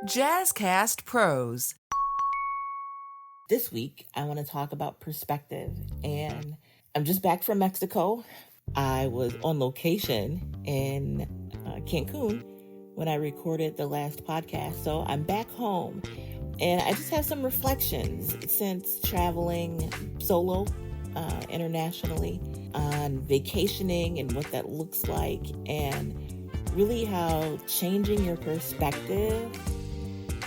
JazzCast Pros. This week, I want to talk about perspective, and I'm just back from Mexico. I was on location in Cancun when I recorded the last podcast, so I'm back home, and I just have some reflections since traveling solo internationally on vacationing and what that looks like, and really how changing your perspective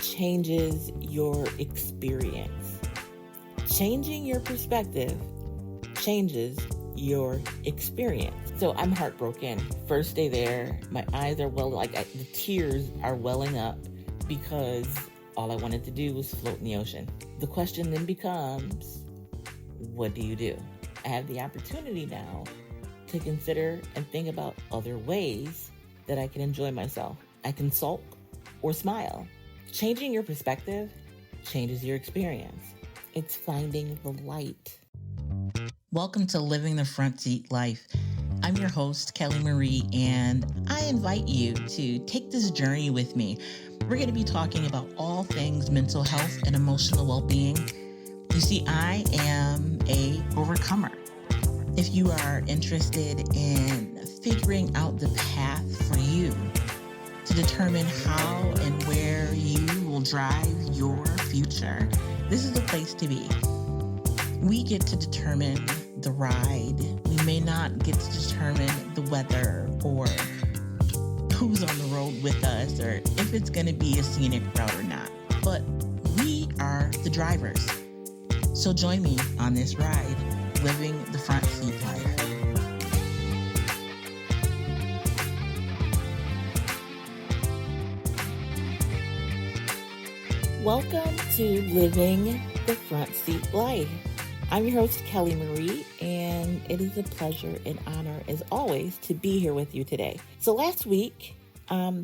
changes your experience. Changing your perspective changes your experience. So I'm heartbroken. First day there, my eyes are the tears are welling up because all I wanted to do was float in the ocean. The question then becomes, what do you do? I have the opportunity now to consider and think about other ways that I can enjoy myself. I can sulk or smile. Changing your perspective changes your experience. It's finding the light. Welcome to Living the Front Seat Life. I'm your host, Kelly Marie, and I invite you to take this journey with me. We're going to be talking about all things mental health and emotional well-being. You see, I am a overcomer. If you are interested in figuring out the path for you to determine how and where you will drive your future, this is the place to be. We get to determine the ride. We may not get to determine the weather or who's on the road with us or if it's going to be a scenic route or not. But we are the drivers. So join me on this ride, living the front seat life. Welcome to Living the Front Seat Life. I'm your host, Kelly Marie, and it is a pleasure and honor, as always, to be here with you today. So last week,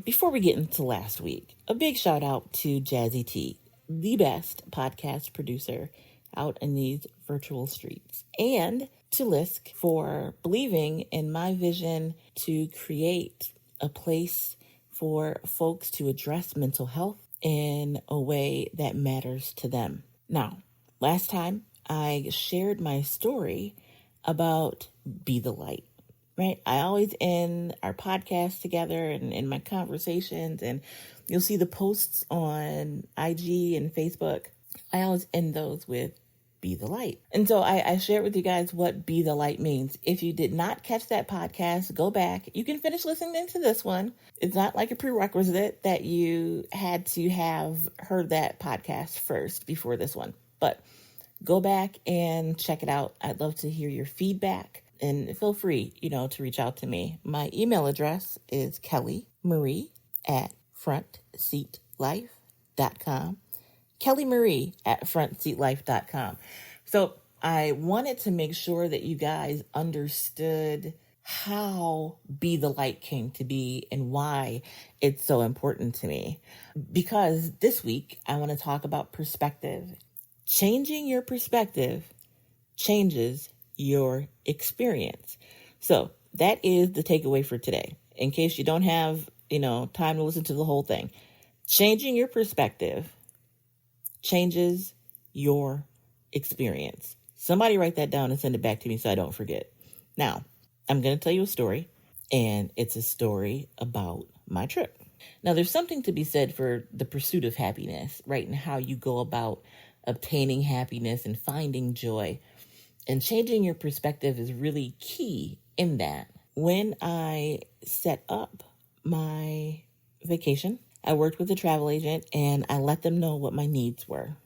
before we get into last week, a big shout out to Jazzy T, the best podcast producer out in these virtual streets, and to Lisk for believing in my vision to create a place for folks to address mental health in a way that matters to them. Now, last time I shared my story about Be the Light, right? I always end our podcast together and in my conversations, and you'll see the posts on IG and Facebook. I always end those with Be the Light. And so I shared with you guys what Be the Light means. If you did not catch that podcast, go back. You can finish listening to this one. It's not like a prerequisite that you had to have heard that podcast first before this one, but go back and check it out. I'd love to hear your feedback, and feel free, to reach out to me. My email address is kellymarie@frontseatlife.com. kellymarie@frontseatlife.com. So I wanted to make sure that you guys understood how Be the Light came to be and why it's so important to me. Because this week, I want to talk about perspective. Changing your perspective changes your experience. So that is the takeaway for today. In case you don't have, time to listen to the whole thing. Changing your perspective changes your experience. Somebody write that down and send it back to me so I don't forget. Now, I'm going to tell you a story, and it's a story about my trip. Now, there's something to be said for the pursuit of happiness, right? And how you go about obtaining happiness and finding joy. And changing your perspective is really key in that. When I set up my vacation, I worked with a travel agent and I let them know what my needs were.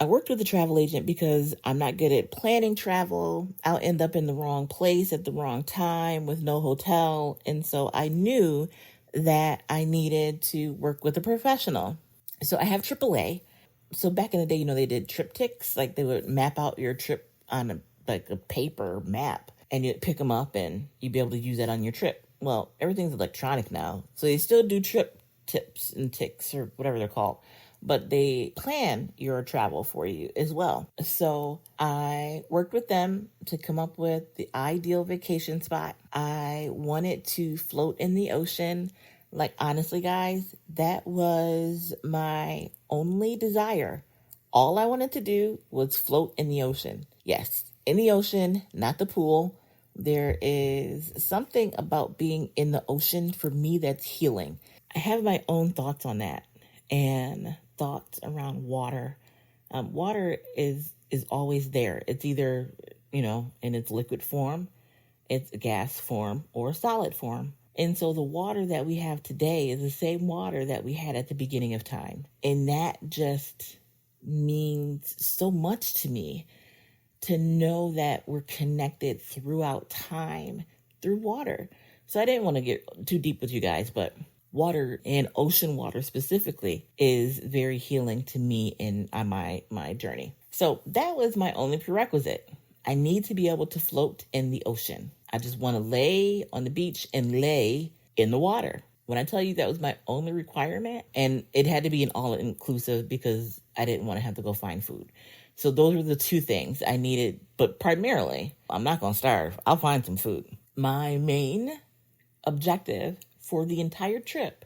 I worked with a travel agent because I'm not good at planning travel. I'll end up in the wrong place at the wrong time with no hotel. And so I knew that I needed to work with a professional. So I have AAA. So back in the day, they did triptychs, like they would map out your trip on a paper map, and you'd pick them up and you'd be able to use that on your trip. Well, everything's electronic now. So they still do trip tips and ticks or whatever they're called, but they plan your travel for you as well. So I worked with them to come up with the ideal vacation spot. I wanted to float in the ocean. Like, honestly, guys, that was my only desire. All I wanted to do was float in the ocean. Yes, in the ocean, not the pool. There is something about being in the ocean for me that's healing. I have my own thoughts on that and thoughts around water. Water is always there. It's either, in its liquid form, it's a gas form, or a solid form. And so the water that we have today is the same water that we had at the beginning of time. And that just means so much to me, to know that we're connected throughout time through water. So I didn't want to get too deep with you guys, but water, and ocean water specifically, is very healing to me on my journey. So that was my only prerequisite. I need to be able to float in the ocean. I just want to lay on the beach and lay in the water. When I tell you that was my only requirement, and it had to be an all-inclusive because I didn't want to have to go find food. So those were the two things I needed, but primarily, I'm not going to starve. I'll find some food. My main objective for the entire trip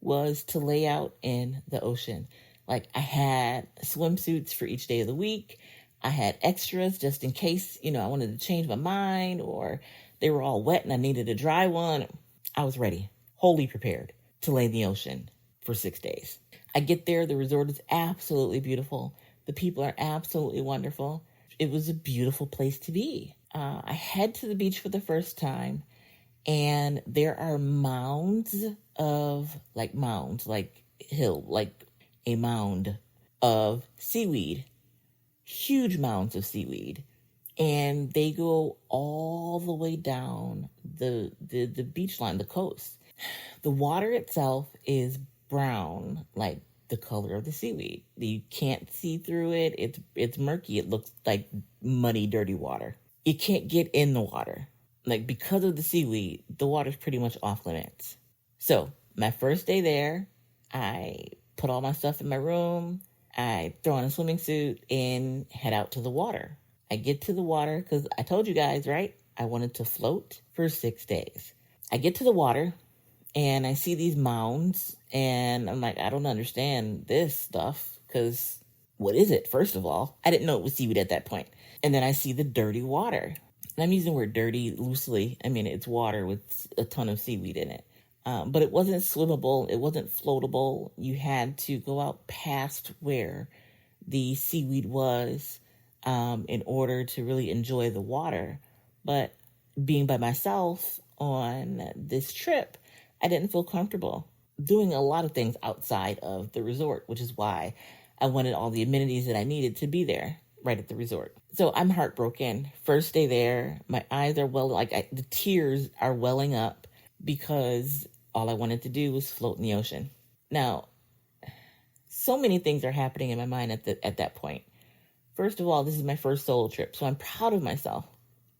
was to lay out in the ocean. Like, I had swimsuits for each day of the week. I had extras just in case, I wanted to change my mind, or they were all wet and I needed a dry one. I was ready, wholly prepared to lay in the ocean for 6 days. I get there. The resort is absolutely beautiful. The people are absolutely wonderful. It was a beautiful place to be. I head to the beach for the first time, and there are mounds, like a mound of seaweed, huge mounds of seaweed. And they go all the way down the beach line, the coast. The water itself is brown, like the color of the seaweed. You can't see through it. It's murky. It looks like muddy, dirty water. You can't get in the water. Like, because of the seaweed, the water's pretty much off limits. So my first day there, I put all my stuff in my room. I throw on a swimming suit and head out to the water. I get to the water because I told you guys, right? I wanted to float for 6 days. I get to the water and I see these mounds, and I'm like, I don't understand this stuff, because what is it? First of all, I didn't know it was seaweed at that point. And then I see the dirty water. And I'm using the word dirty loosely. I mean, it's water with a ton of seaweed in it. But it wasn't swimmable. It wasn't floatable. You had to go out past where the seaweed was in order to really enjoy the water. But being by myself on this trip, I didn't feel comfortable doing a lot of things outside of the resort, which is why I wanted all the amenities that I needed to be there right at the resort. So I'm heartbroken. First day there, my eyes are the tears are welling up, because all I wanted to do was float in the ocean. Now, so many things are happening in my mind at that point. First of all, this is my first solo trip, so I'm proud of myself.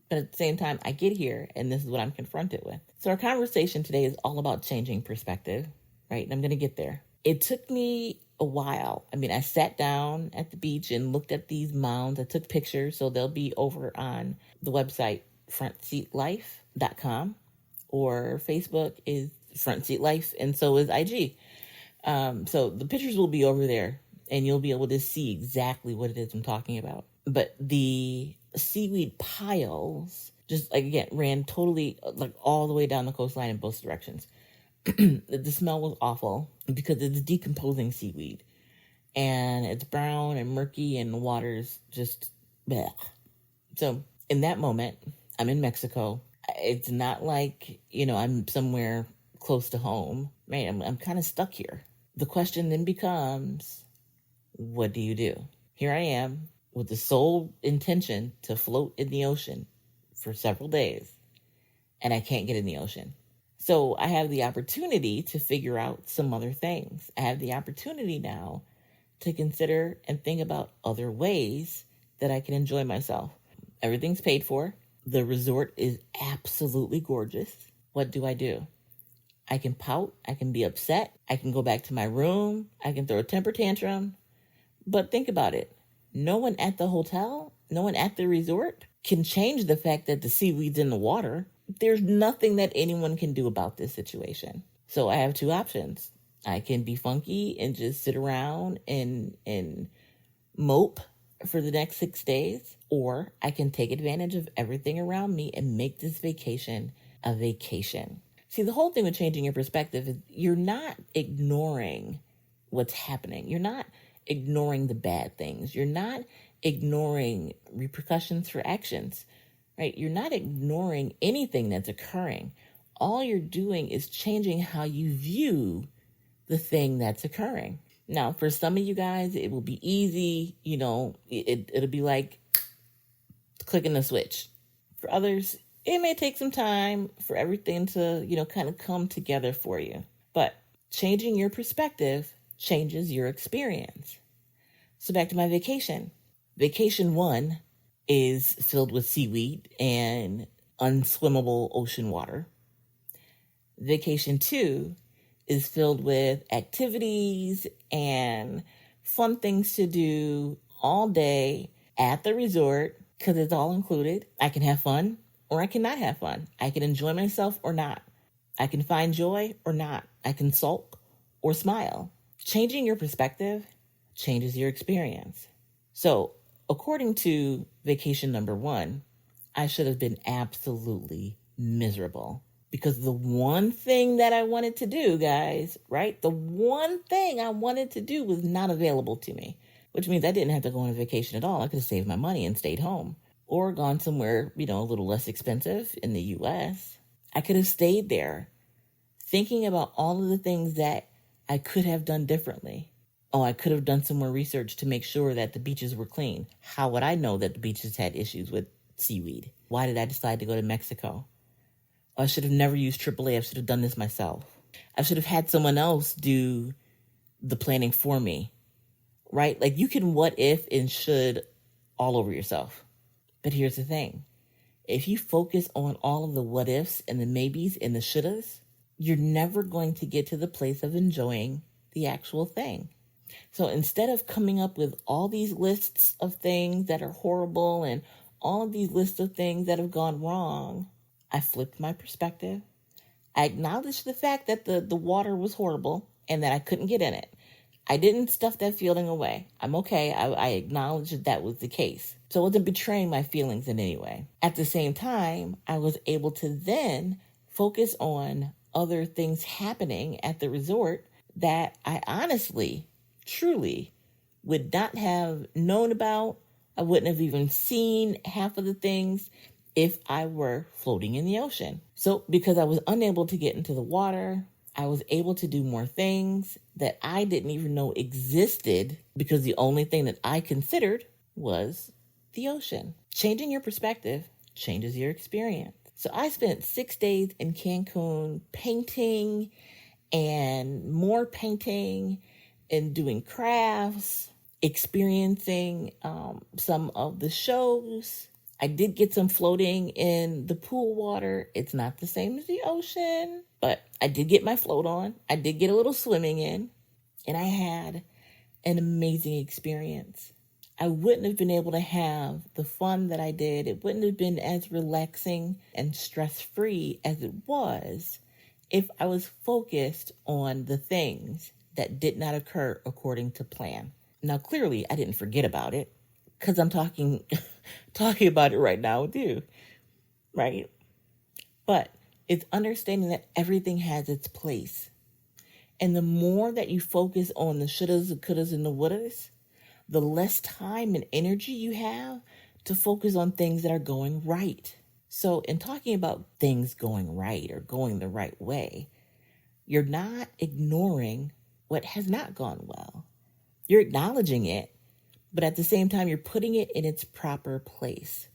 But at the same time, I get here and this is what I'm confronted with. So our conversation today is all about changing perspective, right? And I'm going to get there. It took me a while. I mean, I sat down at the beach and looked at these mounds. I took pictures, so they'll be over on the website frontseatlife.com, or Facebook is Front Seat Life, and so is IG. So the pictures will be over there, and you'll be able to see exactly what it is I'm talking about. But the seaweed piles just, again, ran totally, all the way down the coastline in both directions. The smell was awful because it's decomposing seaweed, and it's brown and murky, and the water's just bleh. So in that moment, I'm in Mexico. It's not like, I'm somewhere close to home, right? I'm kind of stuck here. The question then becomes, what do you do? Here I am with the sole intention to float in the ocean for several days, and I can't get in the ocean. So I have the opportunity to figure out some other things. I have the opportunity now to consider and think about other ways that I can enjoy myself. Everything's paid for. The resort is absolutely gorgeous. What do? I can pout. I can be upset. I can go back to my room. I can throw a temper tantrum. But think about it. No one at the hotel, no one at the resort can change the fact that the seaweed's in the water. There's nothing that anyone can do about this situation. So I have two options. I can be funky and just sit around and mope for the next 6 days, or I can take advantage of everything around me and make this vacation a vacation. See, the whole thing with changing your perspective is you're not ignoring what's happening. You're not ignoring the bad things. You're not ignoring repercussions for actions, right? You're not ignoring anything that's occurring. All you're doing is changing how you view the thing that's occurring. Now, for some of you guys, it will be easy. It'll be like clicking the switch. For others, it may take some time for everything to, kind of come together for you. But changing your perspective changes your experience. So back to my vacation. Vacation 1 is filled with seaweed and unswimmable ocean water. Vacation 2 is filled with activities and fun things to do all day at the resort because it's all included. I can have fun or I cannot have fun. I can enjoy myself or not. I can find joy or not. I can sulk or smile. Changing your perspective changes your experience. So, according to vacation number 1, I should have been absolutely miserable. Because the one thing that I wanted to do, guys, right? The one thing I wanted to do was not available to me, which means I didn't have to go on a vacation at all. I could have saved my money and stayed home or gone somewhere, a little less expensive in the U.S. I could have stayed there thinking about all of the things that I could have done differently. Oh, I could have done some more research to make sure that the beaches were clean. How would I know that the beaches had issues with seaweed? Why did I decide to go to Mexico? I should have never used AAA. I should have done this myself. I should have had someone else do the planning for me, right? Like you can what if and should all over yourself. But here's the thing. If you focus on all of the what ifs and the maybes and the shouldas, you're never going to get to the place of enjoying the actual thing. So instead of coming up with all these lists of things that are horrible and all of these lists of things that have gone wrong, I flipped my perspective. I acknowledged the fact that the water was horrible and that I couldn't get in it. I didn't stuff that feeling away. I'm okay. I acknowledged that was the case. So I wasn't betraying my feelings in any way. At the same time, I was able to then focus on other things happening at the resort that I honestly, truly would not have known about. I wouldn't have even seen half of the things if I were floating in the ocean. So because I was unable to get into the water, I was able to do more things that I didn't even know existed because the only thing that I considered was the ocean. Changing your perspective changes your experience. So I spent 6 days in Cancun painting and more painting and doing crafts, experiencing some of the shows. I did get some floating in the pool water. It's not the same as the ocean, but I did get my float on. I did get a little swimming in, and I had an amazing experience. I wouldn't have been able to have the fun that I did. It wouldn't have been as relaxing and stress-free as it was if I was focused on the things that did not occur according to plan. Now, clearly, I didn't forget about it because I'm talking about it right now with you, right? But it's understanding that everything has its place. And the more that you focus on the shouldas, the couldas, and the wouldas, the less time and energy you have to focus on things that are going right. So in talking about things going right or going the right way, you're not ignoring what has not gone well. You're acknowledging it, but at the same time, you're putting it in its proper place.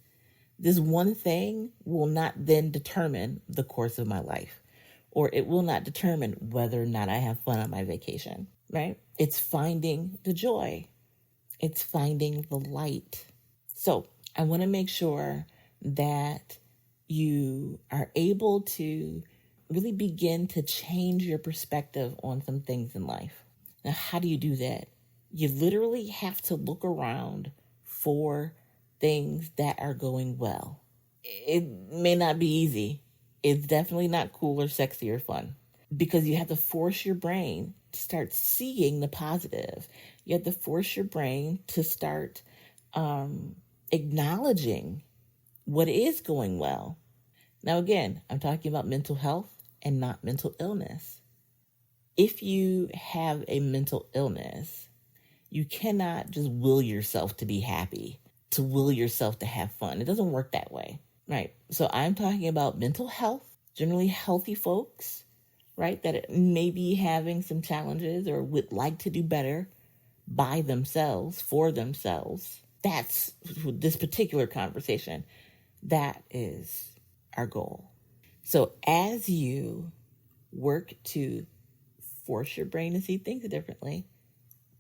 This one thing will not then determine the course of my life, or it will not determine whether or not I have fun on my vacation, right? It's finding the joy. It's finding the light. So I want to make sure that you are able to really begin to change your perspective on some things in life. Now, how do you do that? You literally have to look around for things that are going well. It may not be easy. It's definitely not cool or sexy or fun. because you have to force your brain to start seeing the positive. You have to force your brain to start acknowledging what is going well. Now, again, I'm talking about mental health and not mental illness. If you have a mental illness, you cannot just will yourself to be happy, to will yourself to have fun. It doesn't work that way, right? So I'm talking about mental health, generally healthy folks, right, that may be having some challenges or would like to do better by themselves, for themselves. That's this particular conversation. That is our goal. So as you work to force your brain to see things differently,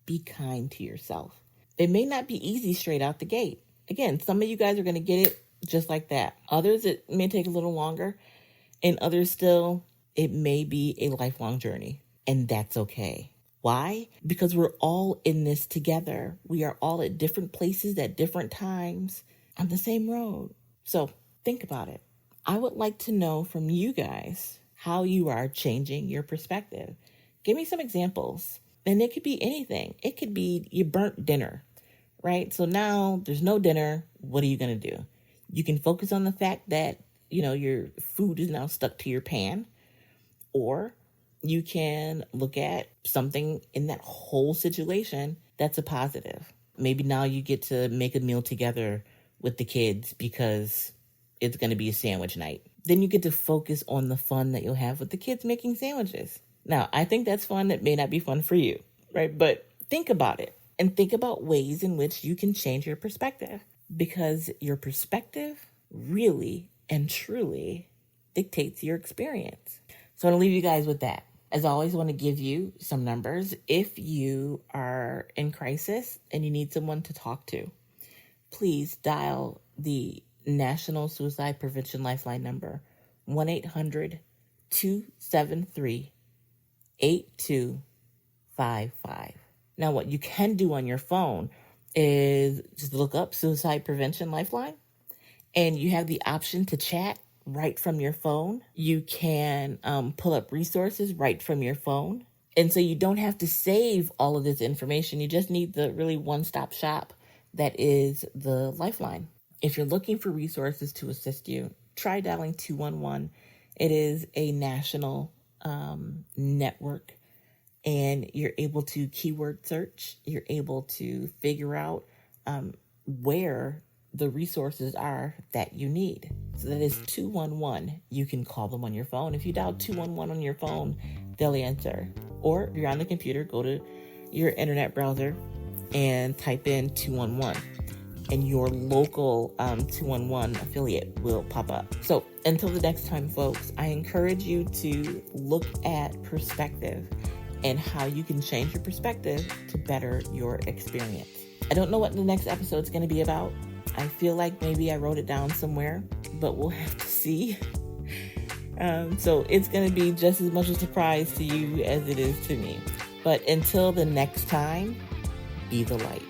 be kind to yourself. It may not be easy straight out the gate. Again, some of you guys are going to get it just like that. Others, it may take a little longer. And others still, it may be a lifelong journey. And that's okay. Why? Because we're all in this together. We are all at different places at different times on the same road. So think about it. I would like to know from you guys how you are changing your perspective. Give me some examples. And it could be anything. It could be you burnt dinner, right? So now there's no dinner. What are you going to do? You can focus on the fact that, your food is now stuck to your pan. Or you can look at something in that whole situation that's a positive. Maybe now you get to make a meal together with the kids because it's going to be a sandwich night. Then you get to focus on the fun that you'll have with the kids making sandwiches. Now, I think that's fun. It may not be fun for you, right? But think about it and think about ways in which you can change your perspective, because your perspective really and truly dictates your experience. So I'm going to leave you guys with that. As always, I want to give you some numbers. If you are in crisis and you need someone to talk to, please dial the National Suicide Prevention Lifeline number, 1-800-273-8255. Now, what you can do on your phone is just look up Suicide Prevention Lifeline, and you have the option to chat right from your phone. You can pull up resources right from your phone. And so you don't have to save all of this information. You just need the really one-stop shop that is the Lifeline. If you're looking for resources to assist you, try dialing 211. It is a national network, and you're able to keyword search. You're able to figure out where the resources are that you need. So that is 211. You can call them on your phone. If you dial 211 on your phone, they'll answer. Or if you're on the computer, go to your internet browser and type in 211. And your local 211 affiliate will pop up. So until the next time, folks, I encourage you to look at perspective and how you can change your perspective to better your experience. I don't know what the next episode is going to be about. I feel like maybe I wrote it down somewhere, but we'll have to see. So it's going to be just as much a surprise to you as it is to me. But until the next time, be the light.